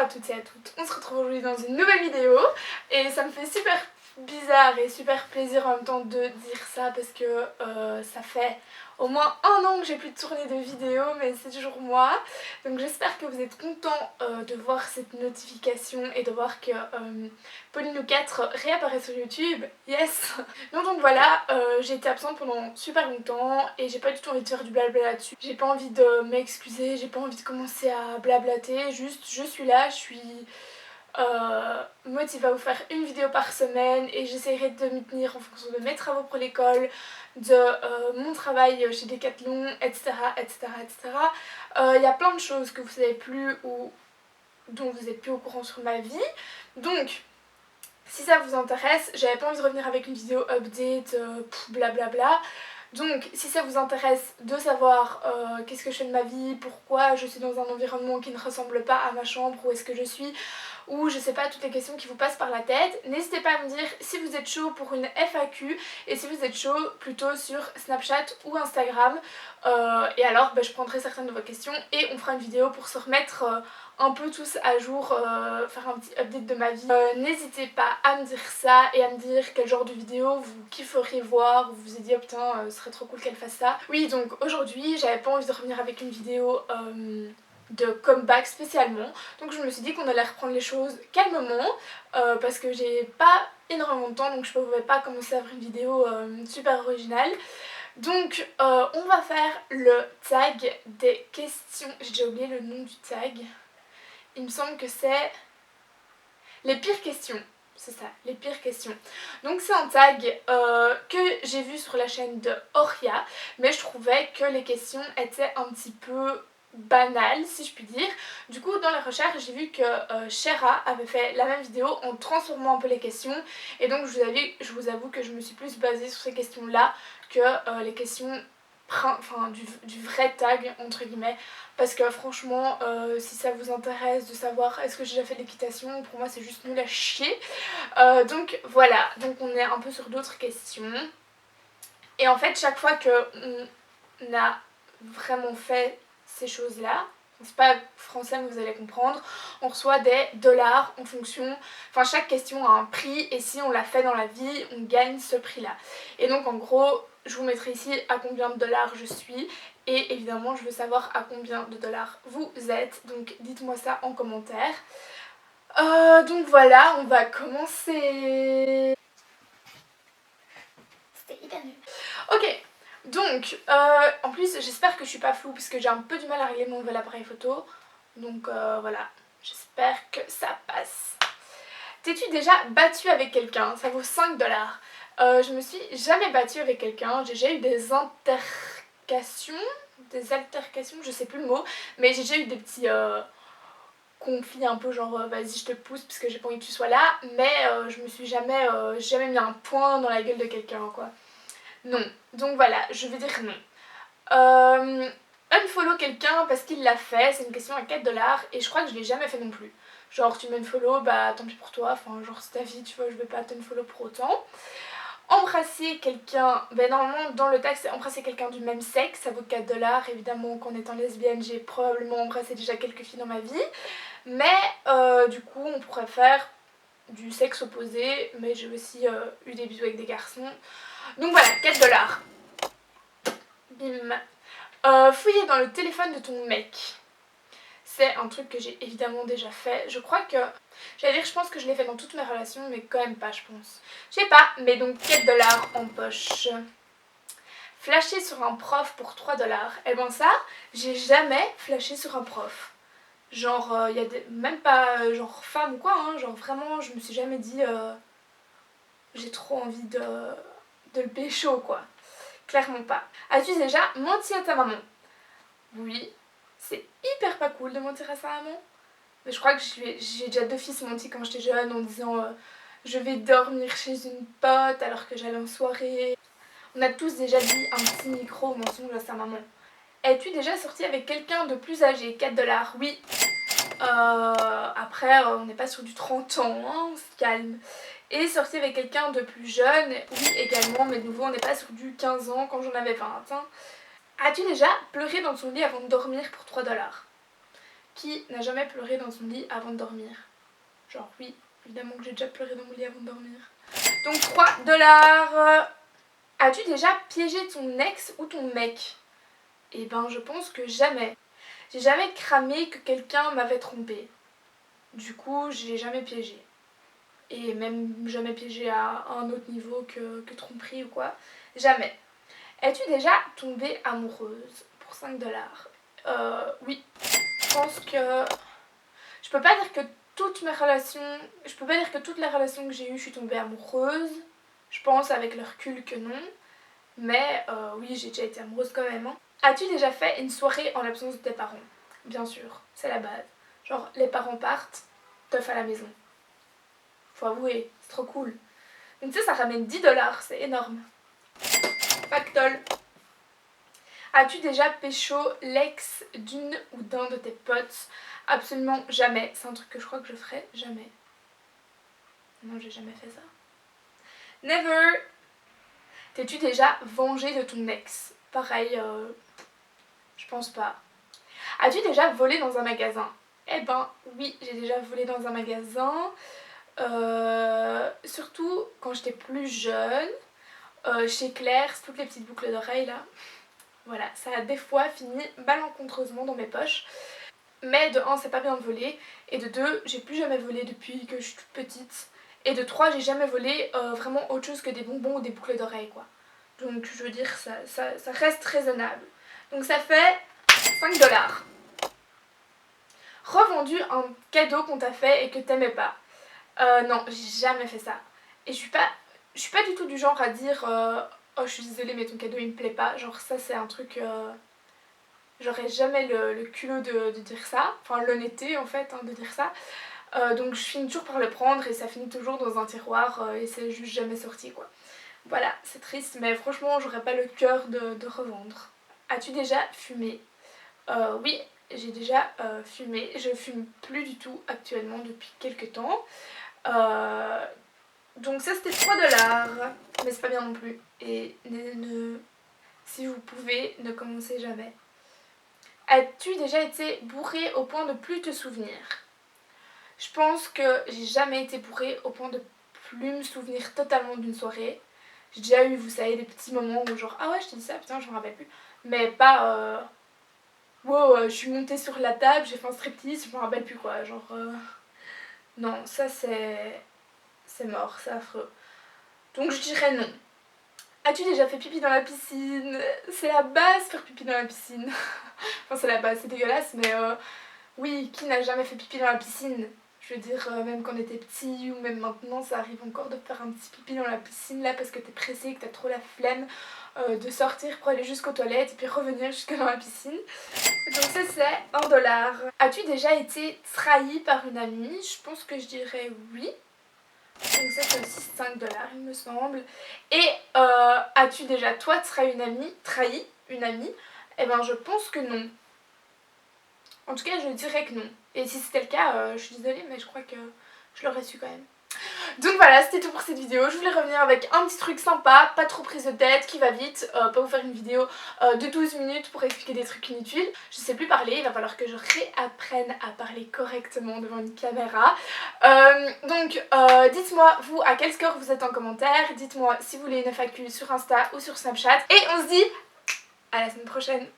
toutes et à toutes, on se retrouve aujourd'hui dans une nouvelle vidéo et ça me fait super bizarre et super plaisir en même temps de dire ça parce que ça fait au moins un an que j'ai plus tourné de vidéo, mais c'est toujours moi. Donc j'espère que vous êtes contents de voir cette notification et de voir que Pauline ou 4 réapparaît sur YouTube. Yes. Donc voilà, j'ai été absente pendant super longtemps et j'ai pas du tout envie de faire du blabla là-dessus. J'ai pas envie de m'excuser, j'ai pas envie de commencer à blablater, juste je suis là, je suis motivée à vous faire une vidéo par semaine et j'essaierai de m'y tenir en fonction de mes travaux pour l'école, de mon travail chez Decathlon, etc. Il y a plein de choses que vous savez plus ou dont vous n'êtes plus au courant sur ma vie. Donc si ça vous intéresse, j'avais pas envie de revenir avec une vidéo update, blablabla. Donc si ça vous intéresse de savoir qu'est-ce que je fais de ma vie, pourquoi je suis dans un environnement qui ne ressemble pas à ma chambre, où est-ce que je suis, ou je sais pas, toutes les questions qui vous passent par la tête, n'hésitez pas à me dire si vous êtes chaud pour une FAQ et si vous êtes chaud plutôt sur Snapchat ou Instagram. Et alors je prendrai certaines de vos questions et on fera une vidéo pour se remettre un peu tous à jour, faire un petit update de ma vie. N'hésitez pas à me dire ça et à me dire quel genre de vidéo vous kifferiez voir, vous vous êtes dit oh putain ce serait trop cool qu'elle fasse ça. Oui, donc aujourd'hui j'avais pas envie de revenir avec une vidéo de comeback spécialement, donc je me suis dit qu'on allait reprendre les choses calmement parce que j'ai pas énormément de temps, donc je pouvais pas commencer à faire une vidéo super originale. Donc on va faire le tag des questions. J'ai déjà oublié le nom du tag. Il me semble que c'est les pires questions. C'est ça, les pires questions. Donc c'est un tag que j'ai vu sur la chaîne de Oria, mais je trouvais que les questions étaient un petit peu banales, si je puis dire. Du coup, dans les recherches, j'ai vu que Shera avait fait la même vidéo en transformant un peu les questions. Et donc je vous avoue que je me suis plus basée sur ces questions-là que les questions du vrai tag entre guillemets, parce que franchement si ça vous intéresse de savoir est-ce que j'ai déjà fait de l'équitation, pour moi c'est juste nul à chier. Donc voilà, donc on est un peu sur d'autres questions et en fait chaque fois qu'on a vraiment fait ces choses là, c'est pas français mais vous allez comprendre, on reçoit des dollars en fonction, enfin chaque question a un prix et si on l'a fait dans la vie on gagne ce prix là. Et donc en gros je vous mettrai ici à combien de dollars je suis et évidemment je veux savoir à combien de dollars vous êtes, donc dites-moi ça en commentaire. Donc voilà, on va commencer. C'était hyper nul. Ok, donc en plus j'espère que je suis pas floue parce que j'ai un peu du mal à régler mon nouvel appareil photo. Donc voilà, j'espère que ça passe. T'es-tu déjà battue avec quelqu'un? Ça vaut 5 dollars. Je me suis jamais battue avec quelqu'un, j'ai déjà eu des altercations, je sais plus le mot, mais j'ai déjà eu des petits conflits un peu genre vas-y je te pousse parce que j'ai pas envie que tu sois là, mais je me suis jamais mis un poing dans la gueule de quelqu'un quoi. Non, donc voilà, je vais dire non. Unfollow quelqu'un parce qu'il l'a fait, c'est une question à 4 dollars et je crois que je l'ai jamais fait non plus. Genre tu m'unfollow, bah tant pis pour toi, enfin genre c'est ta vie, tu vois, je vais pas t'unfollow pour autant. Embrasser quelqu'un, ben normalement dans le tag c'est embrasser quelqu'un du même sexe, ça vaut 4 dollars. Évidemment qu'en étant lesbienne j'ai probablement embrassé déjà quelques filles dans ma vie, mais du coup on pourrait faire du sexe opposé, mais j'ai aussi eu des bisous avec des garçons. Donc voilà, 4 dollars. Bim. Fouiller dans le téléphone de ton mec. C'est un truc que j'ai évidemment déjà fait. Je crois que... J'allais dire, je pense que je l'ai fait dans toutes mes relations, mais quand même pas, je pense. Je sais pas, mais donc 4 dollars en poche. Flasher sur un prof pour 3 dollars. Et ben ça, j'ai jamais flashé sur un prof. Genre, il y a même pas genre femme ou quoi, hein. Genre vraiment, je me suis jamais dit j'ai trop envie de le pécho quoi. Clairement pas. As-tu déjà menti à ta maman? Oui. C'est hyper pas cool de mentir à sa maman. Mais je crois que j'ai déjà d'office menti quand j'étais jeune en disant je vais dormir chez une pote alors que j'allais en soirée. On a tous déjà dit un petit micro mensonge à sa maman. Es-tu déjà sorti avec quelqu'un de plus âgé? 4 dollars, oui. Après on n'est pas sur du 30 ans, hein, on se calme. Et sorti avec quelqu'un de plus jeune, oui également, mais de nouveau on n'est pas sur du 15 ans quand j'en avais 20. Hein. As-tu déjà pleuré dans ton lit avant de dormir pour 3 dollars? Qui n'a jamais pleuré dans son lit avant de dormir? Genre oui, évidemment que j'ai déjà pleuré dans mon lit avant de dormir. Donc 3 $. As-tu déjà piégé ton ex ou ton mec? Eh ben je pense que jamais. J'ai jamais cramé que quelqu'un m'avait trompé. Du coup j'ai jamais piégé. Et même jamais piégé à un autre niveau que tromperie ou quoi. Jamais. Es-tu déjà tombée amoureuse pour 5 $? Oui. Je pense que... Je peux pas dire que toutes mes relations... Je peux pas dire que toutes les relations que j'ai eues, je suis tombée amoureuse. Je pense avec le recul que non. Mais oui, j'ai déjà été amoureuse quand même. Hein. As-tu déjà fait une soirée en l'absence de tes parents? Bien sûr, c'est la base. Genre, les parents partent, teuf à la maison. Faut avouer, c'est trop cool. Donc tu sais, ça ramène 10 $, c'est énorme. Pactole. As-tu déjà pécho l'ex d'une ou d'un de tes potes? Absolument jamais. C'est un truc que je crois que je ferai jamais. Non, j'ai jamais fait ça. Never. T'es-tu déjà vengé de ton ex? Pareil, je pense pas. As-tu déjà volé dans un magasin? Eh ben oui, j'ai déjà volé dans un magasin. Surtout quand j'étais plus jeune. Chez Claire, c'est toutes les petites boucles d'oreilles là. Voilà, ça a des fois fini malencontreusement dans mes poches. Mais de 1, c'est pas bien de voler. Et de 2, j'ai plus jamais volé depuis que je suis toute petite. Et de 3, j'ai jamais volé vraiment autre chose que des bonbons ou des boucles d'oreilles quoi. Donc je veux dire, ça reste raisonnable. Donc ça fait 5 $. Revendu un cadeau qu'on t'a fait et que t'aimais pas. Non, j'ai jamais fait ça. Et je suis pas du tout du genre à dire oh je suis désolée mais ton cadeau il me plaît pas. Genre ça c'est un truc... J'aurais jamais le culot de dire ça. Enfin l'honnêteté en fait hein, de dire ça. Donc je finis toujours par le prendre et ça finit toujours dans un tiroir et c'est juste jamais sorti quoi. Voilà, c'est triste mais franchement j'aurais pas le cœur de revendre. As-tu déjà fumé? Oui, j'ai déjà fumé. Je fume plus du tout actuellement depuis quelques temps. Donc ça c'était 3 $. Mais c'est pas bien non plus. Et si vous pouvez, ne commencez jamais. As-tu déjà été bourrée au point de plus te souvenir? Je pense que j'ai jamais été bourrée au point de plus me souvenir totalement d'une soirée. J'ai déjà eu, vous savez, des petits moments où genre ah ouais je te dis ça, putain je me rappelle plus. Mais pas wow, je suis montée sur la table, j'ai fait un striptease, je me rappelle plus quoi. Genre non, ça c'est mort, c'est affreux. Donc je dirais non. As-tu déjà fait pipi dans la piscine? C'est la base faire pipi dans la piscine. Enfin c'est la base, c'est dégueulasse mais oui, qui n'a jamais fait pipi dans la piscine? Je veux dire, même quand on était petit ou même maintenant, ça arrive encore de faire un petit pipi dans la piscine là parce que t'es pressé, que t'as trop la flemme de sortir pour aller jusqu'aux toilettes et puis revenir jusque dans la piscine. Donc ça c'est 1 $. As-tu déjà été trahi par une amie? Je pense que je dirais oui. Donc ça c'est aussi 5 $ il me semble. Et as-tu déjà toi trahi une amie? Eh ben je pense que non. En tout cas je dirais que non. Et si c'était le cas, je suis désolée mais je crois que je l'aurais su quand même. Donc voilà, c'était tout pour cette vidéo. Je voulais revenir avec un petit truc sympa, pas trop prise de tête, qui va vite, pas vous faire une vidéo de 12 minutes pour expliquer des trucs inutiles. Je sais plus parler, il va falloir que je réapprenne à parler correctement devant une caméra. Donc dites-moi vous à quel score vous êtes en commentaire, dites-moi si vous voulez une FAQ sur Insta ou sur Snapchat. Et on se dit à la semaine prochaine.